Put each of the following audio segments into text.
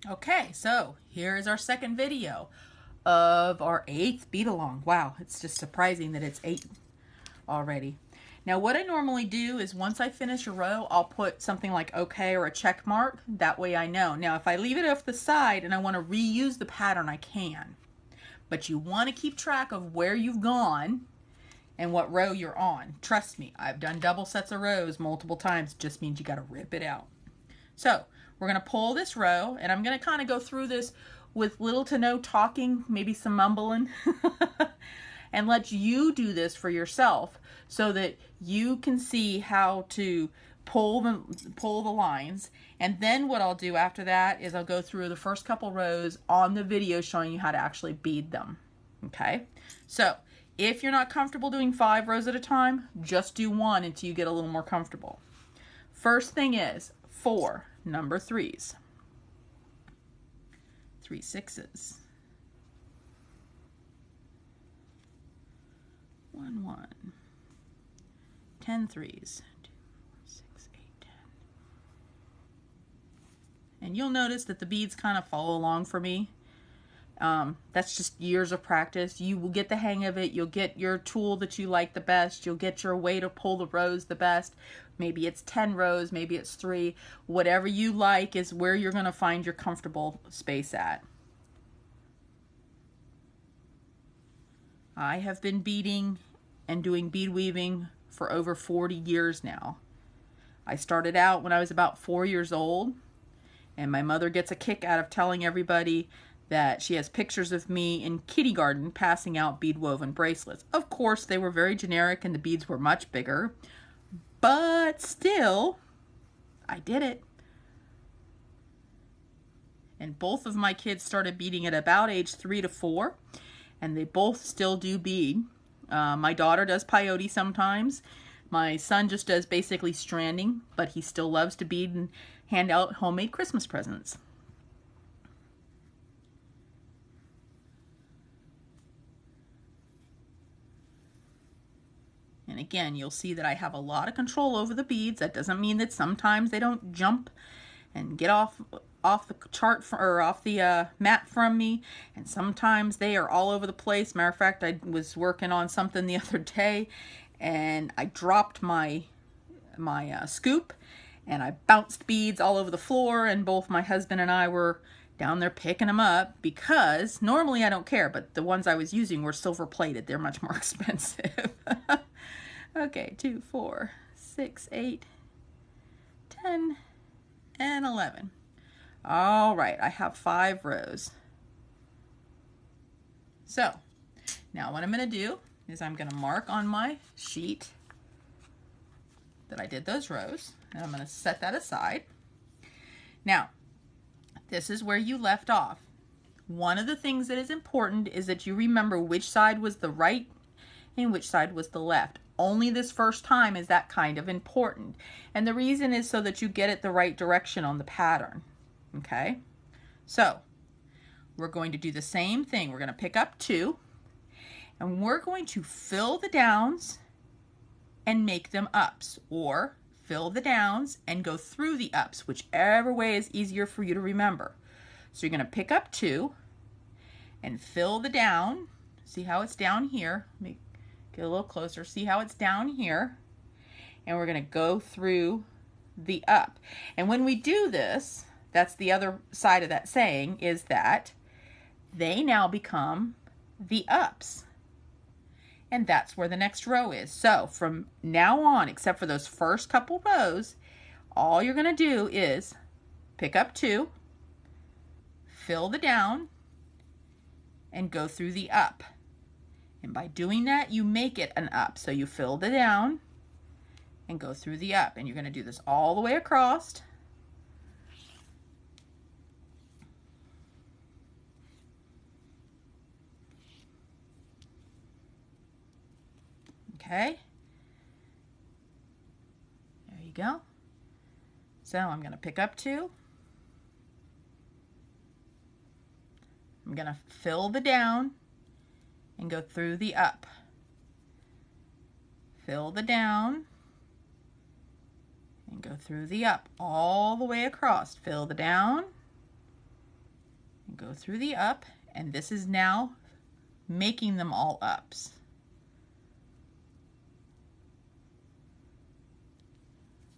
Okay, so here is our second video of our 8th bead along. Wow, it's just surprising that it's 8 already. Now what I normally do is once I finish a row, I'll put something like okay or a check mark. That way I know. Now if I leave it off the side and I want to reuse the pattern, I can. But you want to keep track of where you've gone and what row you're on. Trust me, I've done double sets of rows multiple times. It just means you got to rip it out. So we're going to pull this row, and I'm going to kind of go through this with little to no talking, maybe some mumbling, and let you do this for yourself so that you can see how to pull the lines. And then what I'll do after that is I'll go through the first couple rows on the video showing you how to actually bead them. Okay, so if you're not comfortable doing 5 rows at a time, just do 1 until you get a little more comfortable. First thing is 4 number 3s, 3 6s, 1 1, 10 3s, 2 4 6 8 10. And you'll notice that the beads kind of follow along for me. That's just years of practice. You will get the hang of it. You'll get your tool that you like the best. You'll get your way to pull the rows the best. Maybe it's 10 rows, maybe it's 3. Whatever you like is where you're going to find your comfortable space at. I have been beading and doing bead weaving for over 40 years now. I started out when I was about 4 years old, and my mother gets a kick out of telling everybody that she has pictures of me in kindergarten passing out bead woven bracelets. Of course, they were very generic and the beads were much bigger, but still, I did it. And both of my kids started beading at about age 3 to 4, and they both still do bead. My daughter does peyote sometimes. My son just does basically stranding, but he still loves to bead and hand out homemade Christmas presents. And again, you'll see that I have a lot of control over the beads. That doesn't mean that sometimes they don't jump and get off the chart or off the mat from me, and sometimes they are all over the place. Matter of fact, I was working on something the other day and I dropped my scoop and I bounced beads all over the floor, and both my husband and I were down there picking them up because normally I don't care, but the ones I was using were silver plated. They're much more expensive. Okay, 2 4 6 8 10 and 11. All right, I have 5 rows. So now what I'm going to do is I'm going to mark on my sheet that I did those rows, and I'm going to set that aside. Now, this is where you left off. One of the things that is important is that you remember which side was the right and which side was the left. Only this first time is that kind of important. And the reason is so that you get it the right direction on the pattern. Okay? So, we're going to do the same thing. We're going to pick up 2, and we're going to fill the downs and make them ups, or fill the downs and go through the ups, whichever way is easier for you to remember. So you're going to pick up 2 and fill the down. See how it's down here? Let me get a little closer. See how it's down here? And we're going to go through the up. And when we do this, that's the other side of that saying, is that they now become the ups. And that's where the next row is. So from now on, except for those first couple rows, all you're going to do is pick up 2, fill the down, and go through the up. And by doing that, you make it an up. So you fill the down and go through the up. And you're going to do this all the way across. Okay. There you go. So I'm going to pick up 2. I'm going to fill the down and go through the up. Fill the down and go through the up all the way across. Fill the down go through the up, and this is now making them all ups.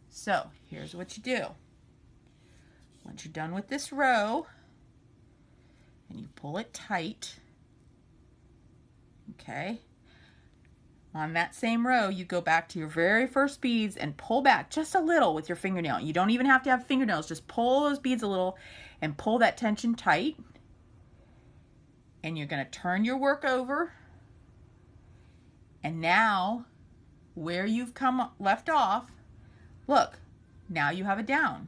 So here's what you do. Once you're done with this row, and you pull it tight, okay, on that same row, you go back to your very first beads and pull back just a little with your fingernail. You don't even have to have fingernails, just pull those beads a little and pull that tension tight. And you're going to turn your work over. And now, where you've left off, look, now you have a down.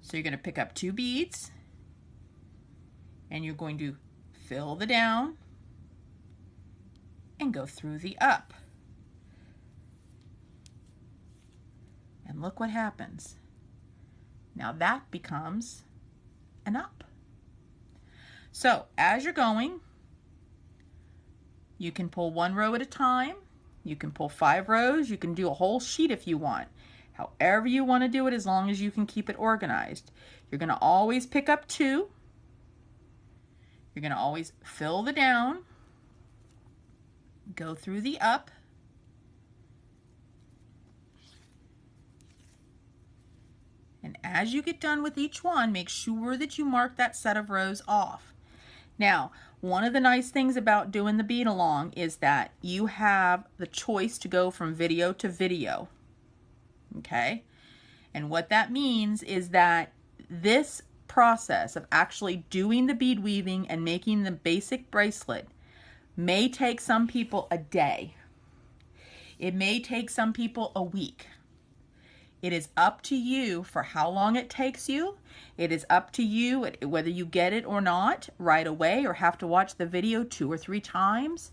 So you're going to pick up 2 beads and you're going to fill the down and go through the up. And look what happens. Now that becomes an up. So as you're going, you can pull 1 row at a time. You can pull 5 rows. You can do a whole sheet if you want. However you want to do it, as long as you can keep it organized. You're going to always pick up 2. You're going to always fill the down, go through the up, and as you get done with each one, make sure that you mark that set of rows off. Now, one of the nice things about doing the bead along is that you have the choice to go from video to video. Okay? And what that means is that this process of actually doing the bead weaving and making the basic bracelet may take some people a day. It may take some people a week. It is up to you for how long it takes you. It is up to you whether you get it or not right away or have to watch the video 2 or 3 times.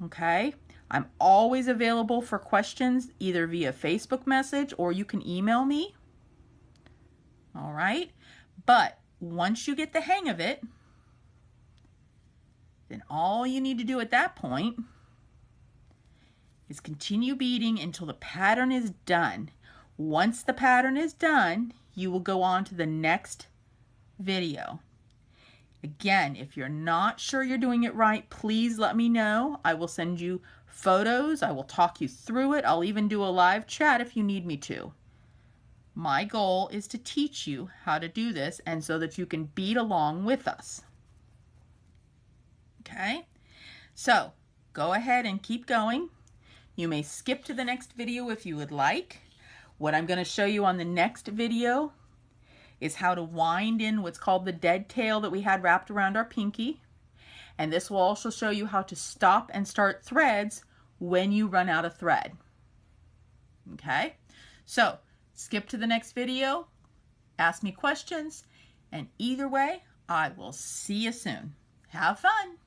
Okay? I'm always available for questions either via Facebook message or you can email me. All right? But once you get the hang of it, then all you need to do at that point is continue beading until the pattern is done. Once the pattern is done, you will go on to the next video. Again, if you're not sure you're doing it right, please let me know. I will send you photos. I will talk you through it. I'll even do a live chat if you need me to. My goal is to teach you how to do this and so that you can bead along with us. Okay? So, go ahead and keep going. You may skip to the next video if you would like. What I'm going to show you on the next video is how to wind in what's called the dead tail that we had wrapped around our pinky. And this will also show you how to stop and start threads when you run out of thread. Okay? So, skip to the next video, ask me questions, and either way, I will see you soon. Have fun!